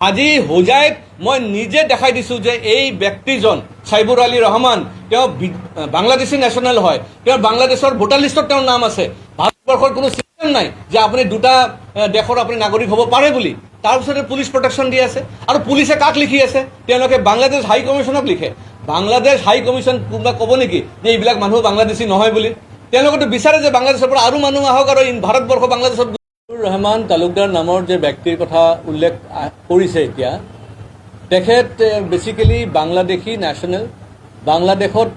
আজি হোজাইত মই নিজে দেখাই দিছোঁ যে এই ব্যক্তিজন সাইবুৰ আলী ৰহমান তেওঁ বাংলাদেশী নেশ্যনেল হয়, তেওঁ বাংলাদেশৰ ভোটাৰ লিষ্টত তেওঁৰ নাম আছে। ভাৰতবৰ্ষৰ কোনো চিষ্টেম নাই যে আপুনি দুটা দেশৰ আপুনি নাগৰিক হ'ব পাৰে বুলি। তাৰপিছতে পুলিচ প্ৰটেকশ্যন দি আছে আৰু পুলিচে কাক লিখি আছে? তেওঁলোকে বাংলাদেশ হাই কমিশ্যনক লিখে। বাংলাদেশ হাই কমিশ্যন কোনোবা ক'ব নেকি যে এইবিলাক মানুহ বাংলাদেশী নহয় বুলি? তেওঁলোকেতো বিচাৰে যে বাংলাদেশৰ পৰা আৰু মানুহ আহক আৰু ভাৰতবৰ্ষ বাংলাদেশত ৰহমান তালুকদাৰ নামৰ যে ব্যক্তিৰ কথা উল্লেখ কৰিছে এতিয়া, তেখেত বেচিকেলি বাংলাদেশী নেশ্যনেল। বাংলাদেশত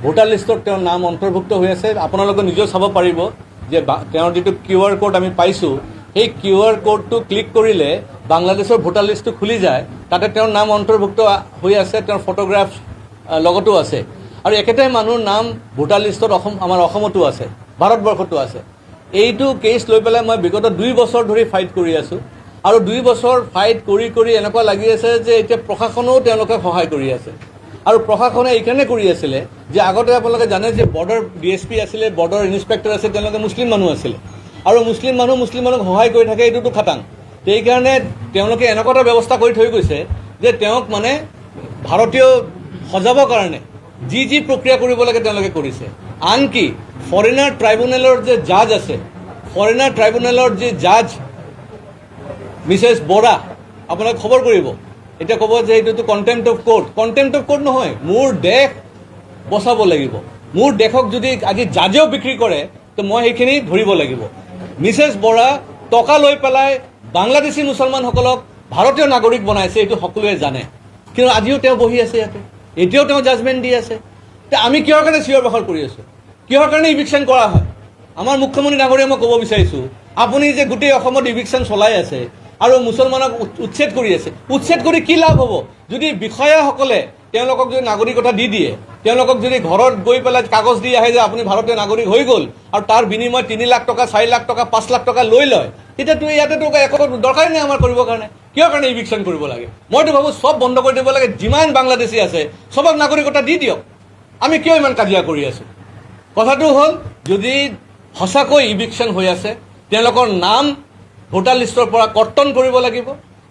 ভোটাৰ লিষ্টত তেওঁৰ নাম অন্তৰ্ভুক্ত হৈ আছে। আপোনালোকে নিজেও চাব পাৰিব যে তেওঁৰ যিটো QR কোড আমি পাইছোঁ, সেই QR কোডটো ক্লিক কৰিলে বাংলাদেশৰ ভোটাৰ লিষ্টটো খুলি যায়। তাতে তেওঁৰ নাম অন্তৰ্ভুক্ত হৈ আছে, তেওঁৰ ফটোগ্ৰাফ লগতো আছে। আৰু একেটাই মানুহৰ নাম ভোটাৰ লিষ্টত আমাৰ অসমতো আছে, ভাৰতবৰ্ষতো আছে। এইটো কেছ লৈ পেলাই মই বিগত 2 বছৰ ধৰি ফাইট কৰি আছোঁ আৰু 2 বছৰ ফাইট কৰি এনেকুৱা লাগি আছে যে এতিয়া প্ৰশাসনেও তেওঁলোকে সহায় কৰি আছে। আৰু প্ৰশাসনে এইকাৰণে কৰি আছিলে যে আগতে আপোনালোকে জানে যে বৰ্ডাৰ DSP আছিলে, বৰ্ডাৰ ইনস্পেক্টৰ আছিলে, তেওঁলোকে মুছলিম মানুহ আছিলে আৰু মুছলিম মানুহক সহায় কৰি থাকে, এইটোতো খাটাং। সেইকাৰণে তেওঁলোকে এনেকুৱা এটা ব্যৱস্থা কৰি থৈ গৈছে যে তেওঁক মানে ভাৰতীয় সজাবৰ কাৰণে যি প্ৰক্ৰিয়া কৰিব লাগে তেওঁলোকে কৰিছে। আনকি ফৰেনাৰ ট্ৰাইব্যুনেলৰ যে জাজ আছে, ফৰেনাৰ ট্ৰাইব্যুনেলৰ যে জাজ মিছেছ বৰা, আপোনালোকে খবৰ কৰিব। এতিয়া ক'ব যে এইটোতো কণ্টেম্প্ট অফ কোৰ্ট। কণ্টেম্প্ট অফ কোৰ্ট নহয়, মোৰ দেশ বচাব লাগিব। মোৰ দেশক যদি আজি জাজেও বিক্ৰী কৰে তো মই সেইখিনি ধৰিব লাগিব। মিছেছ বৰা টকা লৈ পেলাই বাংলাদেশী মুছলমানসকলক ভাৰতীয় নাগৰিক বনাইছে, এইটো সকলোৱে জানে। কিন্তু আজিও তেওঁ বহি আছে ইয়াতে, এতিয়াও তেওঁ জাজমেণ্ট দি আছে। আমি কিহৰ কাৰণে চিঞৰ বাখৰ কৰি আছোঁ? কিহৰ কাৰণে ইভিকশ্যন কৰা হয়? আমাৰ মুখ্যমন্ত্ৰী ডাঙৰীয়া মই ক'ব বিচাৰিছোঁ, আপুনি যে গোটেই অসমত ইভিকশ্যন চলাই আছে আৰু মুছলমানক উচ্ছেদ কৰি আছে, উচ্ছেদ কৰি কি লাভ হ'ব? যদি বিষয়াসকলে তেওঁলোকক যদি নাগৰিকতা দি দিয়ে, তেওঁলোকক যদি ঘৰত গৈ পেলাই কাগজ দি আহে যে আপুনি ভাৰতীয় নাগৰিক হৈ গ'ল আৰু তাৰ বিনিময়ত 3 লাখ টকা, 4 লাখ টকা, 5 লাখ টকা লৈ লয়, তেতিয়াতো ইয়াতেতো একো দৰকাৰেই নাই আমাৰ কৰিবৰ কাৰণে। কিহৰ কাৰণে ইভিকশ্যন কৰিব লাগে? মইতো ভাবোঁ চব বন্ধ কৰি দিব লাগে। যিমান বাংলাদেশী আছে চবক নাগৰিকতা দি দিয়ক। আমি কিয় ইমান কাজিয়া কৰি আছোঁ? কথাটো হ'ল, যদি সঁচাকৈ ইভিকশ্যন হৈ আছে, তেওঁলোকৰ নাম ভোটাৰ লিষ্টৰ পৰা কৰ্তন কৰিব লাগিব।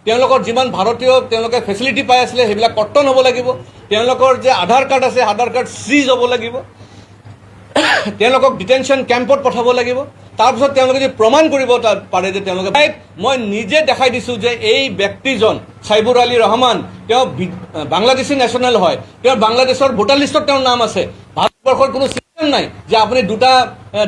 তেওঁলোকৰ যিমান ভাৰতীয় তেওঁলোকে ফেচিলিটি পাই আছিলে সেইবিলাক কৰ্তন হ'ব লাগিব। তেওঁলোকৰ যে আধাৰ কাৰ্ড আছে, আধাৰ কাৰ্ড চিজ হ'ব লাগিব। তেওঁলোকক ডিটেনশ্যন কেম্পত পঠাব লাগিব। তাৰপিছত তেওঁলোকে যদি প্ৰমাণ কৰিব পাৰে যে তেওঁলোকে, মই নিজে দেখাই দিছোঁ যে এই ব্যক্তিজন সাইবুৰ আলী ৰহমান তেওঁ বাংলাদেশী নেশ্যনেল হয়, তেওঁ বাংলাদেশৰ ভোটাৰ লিষ্টত তেওঁৰ নাম আছে। ভাৰতবৰ্ষৰ কোনো চিষ্টেম নাই যে আপুনি দুটা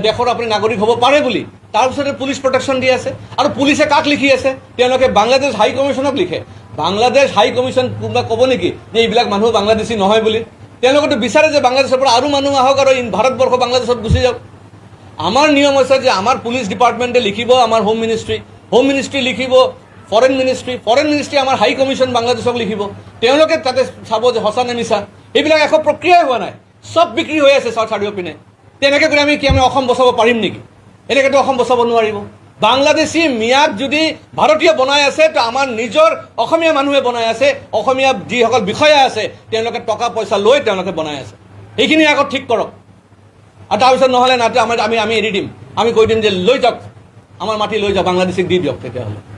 দেশৰ আপুনি নাগৰিক হ'ব পাৰে বুলি। তাৰপিছতে পুলিচ প্ৰটেকশ্যন দি আছে আৰু পুলিচে কাক লিখি আছে? তেওঁলোকে বাংলাদেশ হাই কমিশ্যনক লিখে। বাংলাদেশ হাই কমিশ্যন কোনোবা ক'ব নেকি যে এইবিলাক মানুহ বাংলাদেশী নহয় বুলি? তেওঁলোকেতো বিচাৰে যে বাংলাদেশৰ পৰা আৰু মানুহ আহক আৰু ভাৰতবৰ্ষ বাংলাদেশত গুচি যাওক। আমাৰ নিয়ম হৈছে যে আমাৰ পুলিচ ডিপাৰ্টমেণ্টে লিখিব, আমাৰ হোম মিনিষ্ট্ৰী লিখিব, ফৰেন মিনিষ্ট্ৰী আমাৰ হাই কমিশ্যন বাংলাদেশক লিখিব। তেওঁলোকে তাতে চাব যে সঁচা নে মিছা। এইবিলাক একো প্ৰক্ৰিয়াই হোৱা নাই, চব বিক্ৰী হৈ আছে চাৰিওপিনে। তেনেকৈ কৰি আমি অসম বচাব পাৰিম নেকি? এনেকৈতো অসম বচাব নোৱাৰিব। বাংলাদেশী মিয়াক যদি ভাৰতীয় বনাই আছে, তো আমাৰ নিজৰ অসমীয়া মানুহে বনাই আছে। অসমীয়া যিসকল বিষয়া আছে তেওঁলোকে টকা পইচা লৈ তেওঁলোকে বনাই আছে। সেইখিনি আগত ঠিক কৰক। আৰু তাৰপিছত নহ'লে নাতে আমি এৰি দিম। আমি কৈ দিম যে লৈ যাওক, আমাৰ মাটি লৈ যাওক, বাংলাদেশীক দি দিয়ক তেতিয়াহ'লে।